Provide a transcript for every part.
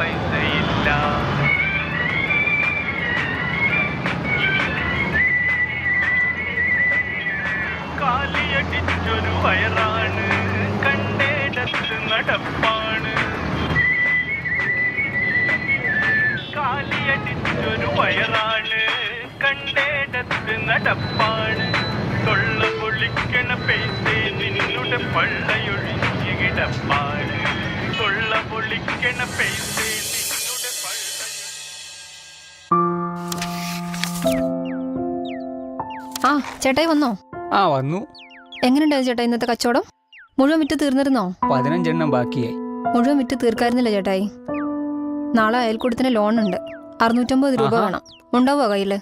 പൈസയില്ല. കാലിയടിച്ചൊരു വയറാണ്, കണ്ടേടത്ത് നടപ്പാണ്. കാലിയടിച്ചൊരു വയറാണ്, കണ്ടേടത്ത് നടപ്പാണ്. തൊള്ള പൊളിക്കണ പൈസ നിന്നുടെ പള്ളയൊഴിഞ്ഞ് കിടപ്പാണ്. തൊള്ള പൊളിക്കണ പൈസ നിന്നുടെ പള്ള. ആ ചേട്ടായി വന്നോ? ആ വന്നു. എങ്ങനെയുണ്ടായിരുന്നു ചേട്ടാ ഇന്നത്തെ കച്ചവടം? മുഴുവൻ വിറ്റ് തീർന്നിരുന്നോ? 15 എണ്ണം ബാക്കിയായി. മുഴുവൻ വിറ്റ് തീർക്കായിരുന്നില്ല ചേട്ടായി. നാളെ അയൽക്കൂട്ടത്തിന് ലോൺ ഉണ്ട്, 650 രൂപ വേണം. ഉണ്ടാവുക കയ്യില്?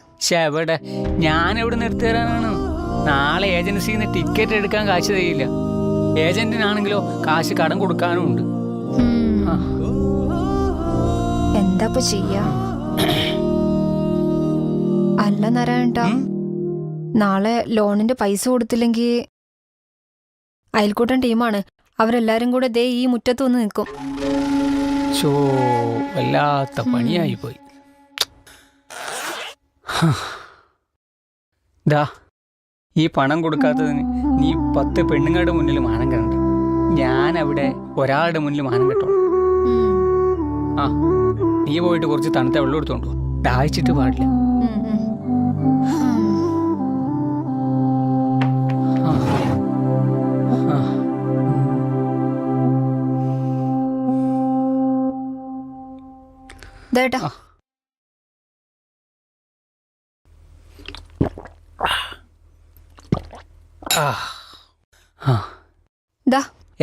എവിടെ, ഞാൻ എവിടെ നിർത്തി തരാനാണ്? നാളെ ഏജൻസിയിൽ നിന്ന് ടിക്കറ്റ് എടുക്കാൻ കാശ് തരില്ല. ഏജന്റിനാണെങ്കിലോ കാശ് കടം കൊടുക്കാനും ഉണ്ട്. എന്താ ചെയ്യാ? അല്ല നാരായണേട്ടാ, നാളെ ലോണിന്റെ പൈസ കൊടുത്തില്ലെങ്കിൽ അയൽക്കൂട്ടൻ ടീമാണ്, അവരെല്ലാരും കൂടെ ദേ ഈ മുറ്റത്ത് വന്ന് നിൽക്കും. വല്ലാത്ത പണിയായി പോയി. ദാ ഈ പണം കൊടുക്കാത്തതിന് നീ 10 പെണ്ണുങ്ങളുടെ മുന്നിൽ മാനം കണ്ട. ഞാൻ അവിടെ ഒരാളുടെ മുന്നിൽ മാനം കെട്ടോളാം. ആ നീ പോയിട്ട് കുറച്ച് തണുത്ത വെള്ളം എടുത്തോണ്ടോ, ദാഹിച്ചിട്ട് പാടില്ല. ദേട്ടാ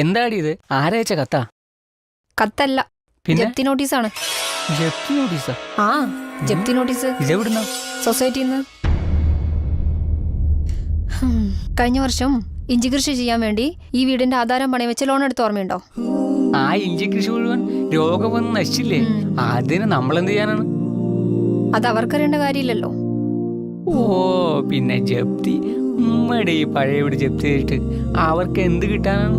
എന്താടി ഇത്? ആരയച്ച കത്താ? കത്തല്ല, പിന്നെ ജപ്തി നോട്ടീസാണ്. ജപ്തി നോട്ടീസാ? ആ ജപ്തി നോട്ടീസ്. ഇതെവിടുന്ന? സൊസൈറ്റിന്ന്. കഴിഞ്ഞ വർഷം ഇഞ്ചി കൃഷി ചെയ്യാൻ വേണ്ടി ഈ വീടിന്റെ ആധാരം പണയം വെച്ച് ലോൺ എടുത്ത് ഓർമ്മയുണ്ടോ? ആ ഇഞ്ചി കൃഷി മുഴുവൻ രോഗം വന്ന് നശിച്ചില്ലേ? അതിന് നമ്മളെന്ത് ചെയ്യാനാണ്? അത് അവർക്കറിയേണ്ട കാര്യമില്ലല്ലോ. ഓ പിന്നെ ജപ്തി, ഉമ്മയുടെ ഈ പഴയ വീട് ജപ്തി ചെയ്തിട്ട് അവർക്ക് എന്ത് കിട്ടാനാണ്?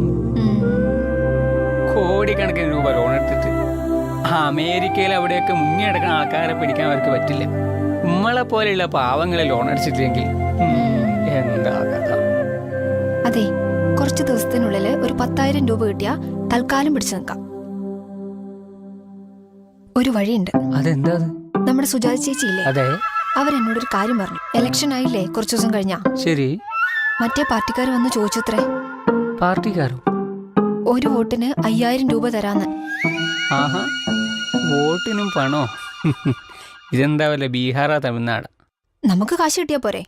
കോടിക്കണക്കിന് രൂപ ലോൺ എടുത്തിട്ട് അമേരിക്കയിൽ അവിടെയൊക്കെ മുങ്ങിയടക്കുന്ന ആൾക്കാരെ പിടിക്കാൻ അവർക്ക് പറ്റില്ല. ഉമ്മളെ പോലെയുള്ള പാവങ്ങളെ ലോൺ അടിച്ചിട്ടില്ലെങ്കിൽ എന്താ കഥ? അതെ, കുറച്ച് ദിവസത്തിനുള്ളിൽ ഒരു 10,000 രൂപ കിട്ടിയാ തൽക്കാലം പിടിച്ചു നിൽക്കാം. ഒരു വഴിയുണ്ട്. അതെന്താ? നമ്മുടെ സുജാത ചേച്ചിയില്ലേ, അതെ, അവരെന്നോടൊരു കാര്യം പറഞ്ഞു. ഇലക്ഷൻ ആയില്ലേ കുറച്ചു ദിവസം കഴിഞ്ഞാ? ശരി. മറ്റേ പാർട്ടിക്കാർ വന്ന് ചോദിച്ചത്രേ. പാർട്ടിക്കാരോ? ഒരു വോട്ടിന് 5,000 രൂപ തരാന്ന്. ആഹാ, വോട്ടിനും പണോ? ഇതെന്താ വല്ല ബീഹാറാ തമിഴ്നാടാ? നമുക്ക് കാശ് കിട്ടിയാ പോരെ,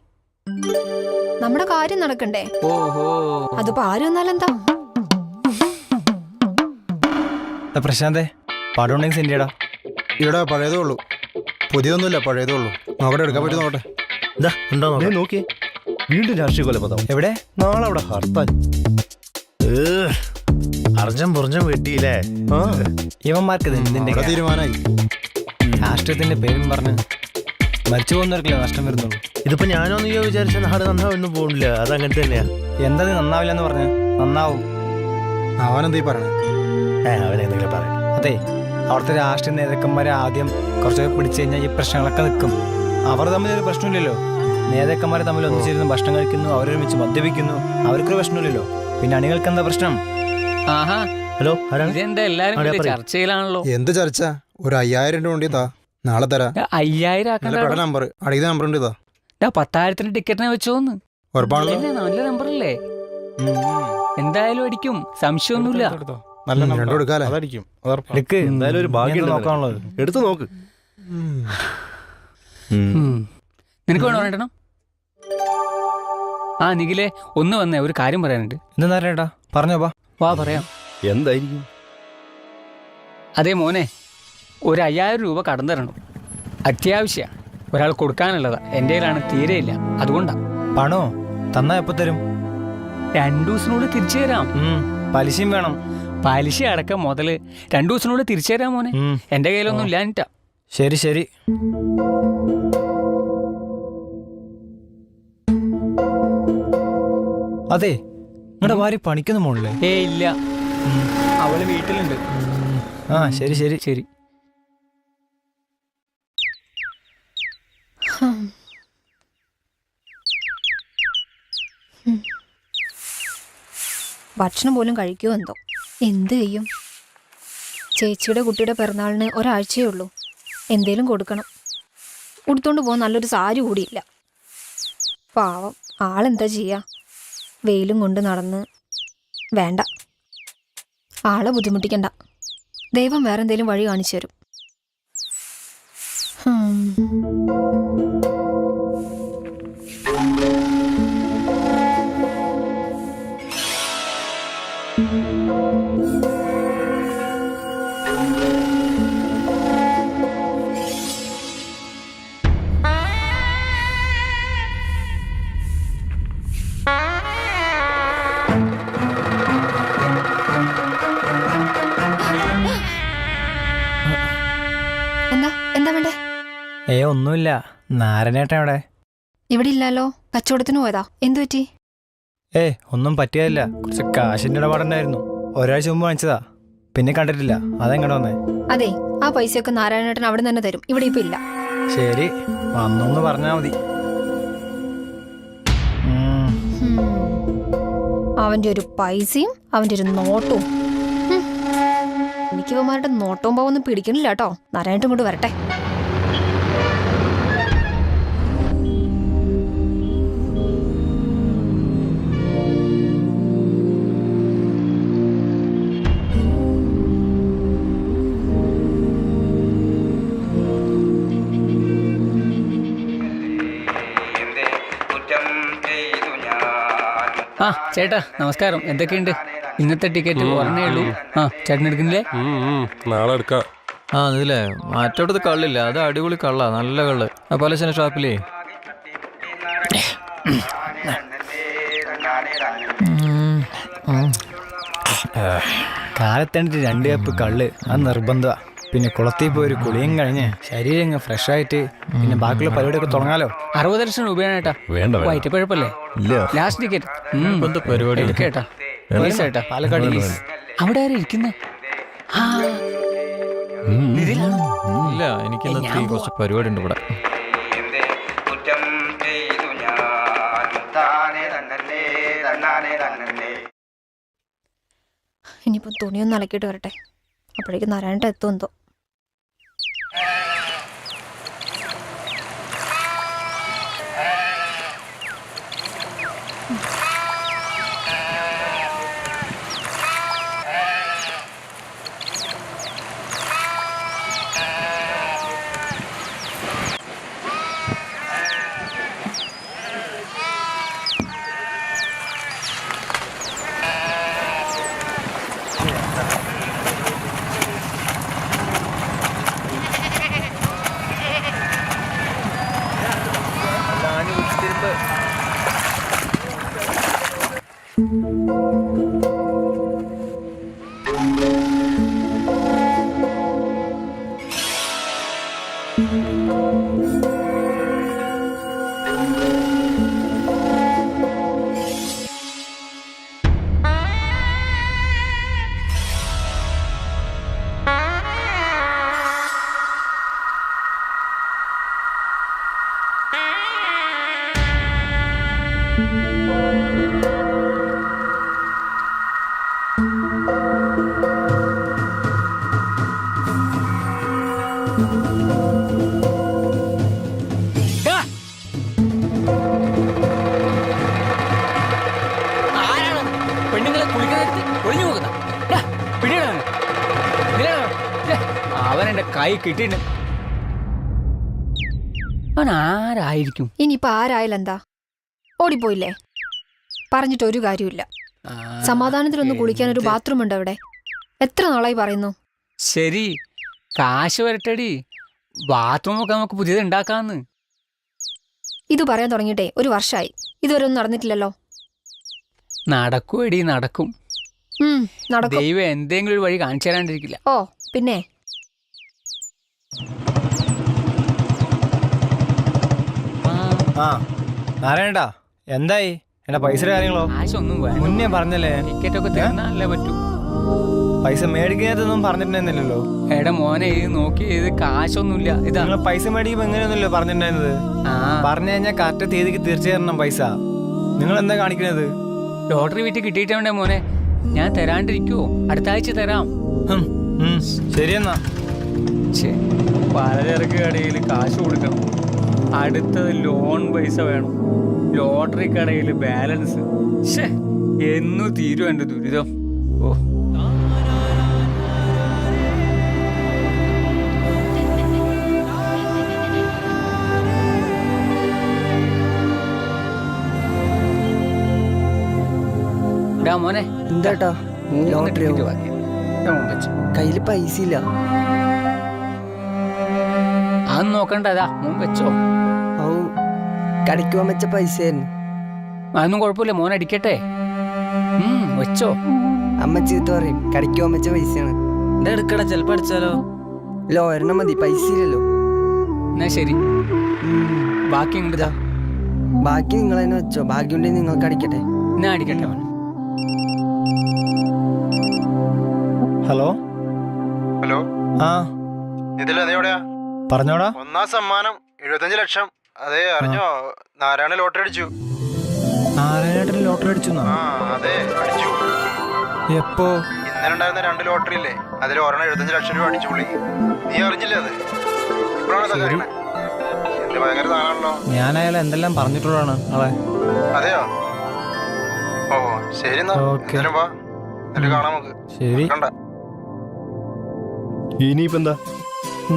നമ്മുടെ കാര്യം നടക്കണ്ടേ? ഓഹോ, അതിപ്പോ ആര് വന്നാലെന്താ? പ്രശാന്തേ, പടം ഉണ്ടെങ്കിൽ സെൻഡിയടാ. ഇവിടെ പഴയതേ ഉള്ളൂ, പുതിയൊന്നുമില്ല, പഴയതേ ഉള്ളൂ. നോക്കട്ടെ, എടുക്കാൻ പറ്റും നോക്കട്ടെ. ഇതാ ഉണ്ടോ നോക്കിയേ. വീണ്ടും രാഷ്ട്രീയ കൊലപാതകം. എവിടെ? നാളെ അവിടെ ഹർത്താൽ. അർജം പുറഞ്ഞം വെട്ടിയില്ലേ ഇവന്മാർക്ക്? ഇതിന്റെ തീരുമാനമായി. രാഷ്ട്രീയത്തിന്റെ പേരും പറഞ്ഞ് മരിച്ചു പോകുന്നവർക്കല്ലേ നഷ്ടം വരുന്നുള്ളൂ. ഇതിപ്പോ ഞാനോ നീയോ വിചാരിച്ച നാട് നന്നാവൊന്നും പോകില്ല. അതങ്ങനെ തന്നെയാ. എന്താ നന്നാവില്ല എന്ന് പറഞ്ഞ? നന്നാവും. അവനെന്തീ പറയണേ? അവനെന്തെങ്കിലും പറയാം. അതെ, അവിടുത്തെ രാഷ്ട്രീയ നേതാക്കന്മാരെ ആദ്യം കുറച്ചൊക്കെ പിടിച്ചു കഴിഞ്ഞാൽ ഈ പ്രശ്നങ്ങളൊക്കെ നിൽക്കും. അവർ തമ്മിലൊരു പ്രശ്നമില്ലല്ലോ. നേതാക്കന്മാരെ തമ്മിൽ ഒന്നിച്ചിരുന്ന് ഭക്ഷണം കഴിക്കുന്നു, അവരൊരുമിച്ച് മദ്യപിക്കുന്നു, അവർക്കൊരു പ്രശ്നമില്ലല്ലോ. പിന്നെ അണികൾക്ക് എന്താ പ്രശ്നം? ആഹാ, ഹലോ, ഇതെന്താ എല്ലാരും ചർച്ചയിലാണല്ലോ? എന്ത് ചർച്ച? ഒരു 5,000 രൂപ ഉണ്ട്, ഇതാ നാളെ തരാം. 5,000 നമ്പർ അടിക്കുന്ന നമ്പർ ഉണ്ട്, ഇതാ. 10,000 ടിക്കറ്റിനെ വെച്ചോന്ന്. ഉറപ്പാണല്ലോ? നല്ല നമ്പറല്ലേ? എന്തായാലും അടിക്കും, സംശയമൊന്നുമില്ല. രണ്ടും എടുക്കാലോ. എന്തായാലും ഒരു ഭാഗ്യം നോക്കാനുള്ളത് എടുത്തു നോക്ക്. നിനക്ക് വേണോ രണ്ടെണ്ണം? ആ നിഖിലേ, ഒന്ന് വന്നേ, ഒരു കാര്യം പറയാനുണ്ട്. എന്താ പറഞ്ഞോ? വാ പറയാം. എന്തായിരിക്കും? അതേ മോനെ, ഒരു 5,000 രൂപ കടം തരണം, അത്യാവശ്യ. ഒരാൾ കൊടുക്കാനുള്ളതാ, എൻ്റെ കയ്യിലാണ്, തീരെയില്ല, അതുകൊണ്ടാ. പണോ തന്നാ എപ്പോ തരും? 2 ദിവസത്തിനുള്ളിൽ തിരിച്ചു തരാം. പലിശയും വേണം. പലിശ അടക്കം മുതല് 2 ദിവസത്തിനുള്ളിൽ തിരിച്ചു തരാം മോനെ. എൻ്റെ കയ്യിലൊന്നും ഇല്ലാഞ്ഞിട്ടാ. ശരി ശരി. അതെ, നിങ്ങളുടെ ഭാര്യ പണിക്കുന്ന മോളില്ലേ? ഇല്ല, അവള് വീട്ടിലുണ്ട്. ആ ശരി ശരി ശരി. ഭക്ഷണം പോലും കഴിക്കുമോ എന്തോ. എന്ത് ചെയ്യും? ചേച്ചിയുടെ കുട്ടിയുടെ പിറന്നാളിന് ഒരാഴ്ചയേ ഉള്ളൂ. എന്തേലും കൊടുക്കണം. ഉടുത്തോണ്ട് പോകാൻ നല്ലൊരു സാരി കൂടിയില്ല. പാവം ആളെന്താ ചെയ്യാ? വെയിലും കൊണ്ട് നടന്ന്. വേണ്ട, ആളെ ബുദ്ധിമുട്ടിക്കണ്ട. ദൈവം വേറെ എന്തേലും വഴി കാണിച്ചു തരും. എന്താ വേണ്ടേ? ഒന്നുമില്ല. നാരായണേട്ടൻ എവിടെ? ഇവിടെ ഇല്ലല്ലോ. കച്ചവടത്തിന് പോയതാ. എന്തു പറ്റി? ഒന്നും പറ്റിയതില്ല. കുറച്ച് കാശിന്റെ ഇടപാടുണ്ടായിരുന്നു. ഒരാഴ്ച മുമ്പ് വാങ്ങിച്ചതാ. പിന്നെ കണ്ടിട്ടില്ല. അതെങ്ങടെ വന്നേ? അതെ, ആ പൈസയൊക്കെ നാരായണേട്ടൻ അവിടെ തന്നെ തരും. ഇവിടെ ഇപ്പൊ ഇല്ല. ശരി, വന്നൊന്ന് പറഞ്ഞാ മതി. അവന്റെ ഒരു പൈസയും അവന്റെ ഒരു നോട്ടവും. എനിക്ക് ഇവന്മാരുടെ നോട്ടവും പോവൊന്നും പിടിക്കണില്ല കേട്ടോ. നാരായണേട്ടൻ ഇങ്ങോട്ട് വരട്ടെ. ആ ചേട്ടാ നമസ്കാരം. എന്തൊക്കെയുണ്ട്? ഇന്നത്തെ ടിക്കറ്റ് ഒരെണ്ണേ ഉള്ളൂ. ചേട്ടൻ എടുക്കുന്നില്ലേ? നാളെ എടുക്കാം. ഇതില്ലേ മറ്റോടത്ത് കള്ളില്ല. അത് അടിപൊളി കള്ളാ, നല്ല കള്ള്. പലശന ഷാപ്പിലേ. കാലത്തണ്ടിട്ട് 2 കപ്പ് കള്ള്, അത് നിർബന്ധമാ. പിന്നെ കുളത്തിൽ പോയി ഒരു കുളിയും കഴിഞ്ഞ് ശരീരം അങ്ങ് ഫ്രഷ് ആയിട്ട് പിന്നെ ബാക്കിയുള്ള പരിപാടിയൊക്കെ തുടങ്ങാലോ. 60 ലക്ഷം രൂപയാണ് ഏട്ടാ. വേണ്ട വയറ്റപ്പഴപ്പല്ലേ? ലാസ്റ്റ് ടിക്കറ്റ് പരിപാടി എടുക്കേട്ടാ. ഏട്ടാ പാലക്കാട് അവിടെ ആരും ഇരിക്കുന്നേ? ഇല്ല, എനിക്ക് കുറച്ച് പരിപാടി ഉണ്ട് ഇവിടെ. ഇനിയിപ്പം തുണിയൊന്നും അലക്കിയിട്ട് വരട്ടെ. അപ്പോഴേക്കും നാരായണേട്ടൻ എത്തും എന്തോ. പെണ്ണുങ്ങളെ കുളിക്കാനെടുത്ത് ഒളിഞ്ഞു പോകുന്ന അവൻ എന്റെ കൈ കിട്ടിയിട്ട് അവൻ ആരായിരിക്കും? ഇനിയിപ്പോ ആരായാലെന്താ? ഓടിപ്പോയില്ലേ? പറഞ്ഞിട്ട് ഒരു കാര്യമില്ല. സമാധാനത്തിലൊന്ന് കുളിക്കാൻ ഒരു ബാത്റൂം ഉണ്ട് അവിടെ. എത്ര നാളായി പറയുന്നു. ശരി, കാശ് വരട്ടടി. ബാത്റൂം ഒക്കെ നമുക്ക് പുതിയത് ഉണ്ടാക്കാന്ന്. ഇത് പറയാൻ തുടങ്ങിയിട്ടേ ഒരു വർഷമായി. ഇതുവരെ ഒന്നും നടന്നിട്ടില്ലല്ലോ. നടക്കുമെടി, നടക്കും. നടക്കും. ദൈവം എന്തെങ്കിലും ഒരു വഴി കാണിച്ചു തരാണ്ടിരിക്കില്ല. ഓ പിന്നെ നാരായണേട്ടാ, എന്തായി? എന്റെ പൈസയുടെ കാര്യങ്ങളോ? കാശൊന്നും വേണ്ട. മുന്നേ പറഞ്ഞല്ലേ. ടിക്കറ്റ് ഒക്കെ തരുന്നാലേ പറ്റൂ. പൈസ മേടിക്കുന്നതൊന്നും പറഞ്ഞിട്ടുണ്ടായിരുന്നില്ലല്ലോ. എടാ മോനെ ഇത് നോക്കി ഇത് കാശൊന്നുമില്ല. ഇതാ നിങ്ങൾ പൈസ മേടിക്കുമ്പോൾ എങ്ങനെയൊന്നുമല്ലോ പറഞ്ഞിട്ടുണ്ടായിരുന്നത്. ആ പറഞ്ഞു കഴിഞ്ഞാൽ കറക്റ്റ് തീയതിക്ക് തിരിച്ചു തരണം പൈസ. നിങ്ങൾ എന്താ കാണിക്കുന്നത്? ലോട്ടറി വിറ്റ് കിട്ടിയിട്ടേ മോനെ. ഞാൻ തരാണ്ടിരിക്കുവോ? അടുത്ത ആഴ്ച തരാം. ശരിയെന്നാ. പലചരക്ക് കടയിൽ കാശ് കൊടുക്കണം, അടുത്തത് ലോൺ പൈസ വേണം, ലോട്ടറി കടയിൽ ബാലൻസ്. എന്നു തീരും എൻ്റെ ദുരിതം. ഓ മോനെ എന്താട്ടാ ലോട്ടറിയോ? കയ്യില് പൈസ ഇല്ല. അതൊന്നും നോക്കണ്ടതാ മോൻ വെച്ചോ. ഔ കടയ്ക്ക് പോകാൻ വെച്ച പൈസയായിരുന്നു. അതൊന്നും കുഴപ്പമില്ല, മോൻ അടിക്കട്ടെ. വെച്ചോ. അമ്മ ചീത്ത പറയും, കടയ്ക്ക് പോകാൻ വെച്ച പൈസയാണ്. എന്താ എടുക്കടാ, ചിലപ്പോ അടിച്ചാലോ? ഇല്ല ഒരെണ്ണം മതി, പൈസ ഇല്ലല്ലോ. എന്നാ ശരി, ബാക്കി ഇങ്ങോട്ടാ. ബാക്കി നിങ്ങൾ തന്നെ വെച്ചോ, ഭാഗ്യമുണ്ടെങ്കിൽ നിങ്ങൾക്ക് അടിക്കട്ടെ. എന്നാ അടിക്കട്ടെ മോൻ. ഹലോ. ഹലോ. ആ ഇതില് നീ എവിടെയാ? പറഞ്ഞോടാ. ഒന്നാം സമ്മാനം 75 ലക്ഷം. അതെ, അറിഞ്ഞോ? നാരായണ ലോട്ടറി അടിച്ചു. നാരായണേട്ടന് ലോട്ടറി അടിച്ചു? ആ അതെ, അടിച്ചു. എപ്പോ? ഇന്നലെ ഉണ്ടായിരുന്ന 2 ലോട്ടറി ഇല്ലേ, അതിൽ ഒരെണ്ണം 75 ലക്ഷം രൂപ അടിച്ചു പുള്ളി. നീ അറിഞ്ഞില്ലേ അത്? ഇപ്പോഴാണ് ഇതൊക്കെ അറിയണേ. എന്ത് ഭയങ്കര സാധനമാണല്ലോ. ഞാൻ അയാൾ എന്തെല്ലാം പറഞ്ഞിട്ടുള്ളതാണ് ആളെ. അതെയോ? ഓ ശരി എന്നാ. ഓക്കേ. എന്തായാലും വാ, എന്നിട്ട് കാണാം നമുക്ക്. ശരി. കണ്ട ഇനിയിപ്പോ എന്താ,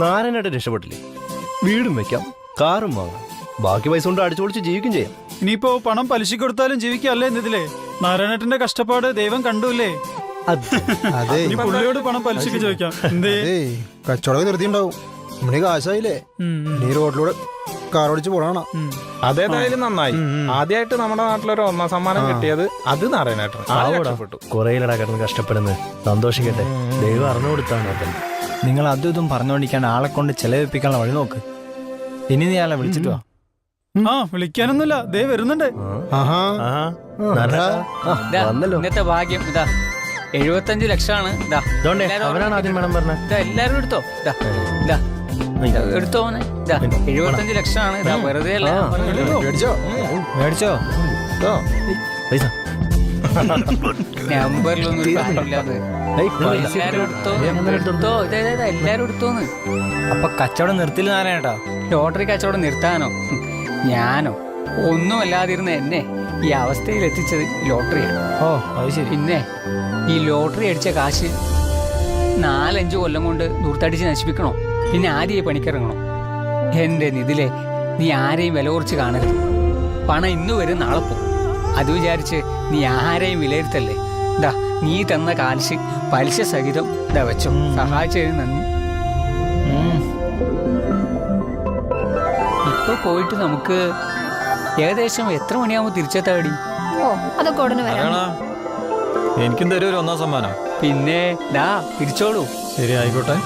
നാരായണായിട്ട് രക്ഷപ്പെട്ടില്ലേ? വീടും വെക്കാം, കാറും വാങ്ങാം, ബാക്കി പൈസ കൊണ്ട് അടിച്ചു പൊളിച്ച് ജീവിക്കും ചെയ്യാം. ഇനിയിപ്പോ പണം പലിശ കൊടുത്താലും ജീവിക്കല്ലേ ഇതിലേ. നാരായണേട്ടന്റെ കഷ്ടപ്പാട് ദൈവം കണ്ടുല്ലേ. അതെ, ഇനി പുള്ളിയോട് പണം പലിശക്ക് ചോദിക്കാം. എന്തേ? കച്ചവടം നിർത്തിണ്ടാവും. നമ്മുടെ കാശായില്ലേ, നീ റോഡിലൂടെ കാർ ഓടിച്ച് പോണ. അതേതായാലും നന്നായി. ആദ്യമായിട്ട് നമ്മുടെ നാട്ടിലൊരു 1ാം സമ്മാനം കിട്ടിയത് അത് നാരായണേട്ടൻ. കുറേയിലടാ കിടന്ന് കഷ്ടപ്പെടുന്നത്. സന്തോഷിക്കട്ടെ, ദൈവം അറിഞ്ഞു കൊടുത്താണ്. നിങ്ങൾ അതും ഇതും പറഞ്ഞുകൊണ്ടിരിക്കാണ്ട് ആളെ കൊണ്ട് ചെലവിപ്പിക്കാനുള്ള വഴി നോക്ക്. ഇനി നീ ആളെ വിളിച്ചിട്ട് വാ. ആ വിളിക്കാനൊന്നുമില്ല, ദേ വരുന്നുണ്ട്. വന്നല്ലോ. ഇന്നത്തെ ഭാഗ്യം ഇതാ 75 ലക്ഷമാണ്. ഇതാ അവനാണ് ആദ്യം വേണം പറഞ്ഞത്. ഇതാ എല്ലാരും എടുത്തോ. ഇതാ ഇതാ എടുത്തോ മോനെ. ഇതാ 75 ലക്ഷമാണ്. ഇതാ വെറുതെ അല്ല. മേടിച്ചോ? പൈസ നമ്പറിലൊന്നും ഒരു കാര്യമില്ലാതെ എല്ലാരും എടുത്തോ. എല്ലാരും എടുത്തോന്ന്. അപ്പൊ കച്ചവടം നിർത്തില്ല നാരായണേട്ടാ? ലോട്ടറി കച്ചവടം നിർത്താനോ? ഞാനോ? ഒന്നുമല്ലാതിരുന്ന എന്നെ ഈ അവസ്ഥയിൽ എത്തിച്ചത് ലോട്ടറിയാണ്. ഓ അത് ശരി. പിന്നെ ഈ ലോട്ടറി അടിച്ച കാശ് 4-5 കൊല്ലം കൊണ്ട് ദൂർത്തടിച്ച് നശിപ്പിക്കണോ? പിന്നെ ആരെയും പണിക്കിറങ്ങണോ? എൻ്റെ നിധിലെ നീ ആരെയും വില കുറച്ച് കാണരുത്. പണം ഇന്ന് വരും, നാളെ പോകും. അത് വിചാരിച്ച് നീ ആരെയും വിലയിരുത്തല്ലേ. ഇതാ നീ തന്ന കാശ് പലിശ സഹിതം ഇതാ വെച്ചോ. സഹായിച്ചതിന് നന്ദി. ഇപ്പൊ പോയിട്ട് നമുക്ക് ഏകദേശം എത്ര മണിയാകുമ്പോൾ തിരിച്ചെത്താടി? ഓ അതൊക്കെ ഉടനെ വരാം. എനിക്കും തരും ഒരു 1ാം സമ്മാനം. പിന്നെ ദാ തിരിച്ചോളൂ. ശരി, ആയിക്കോട്ടെ.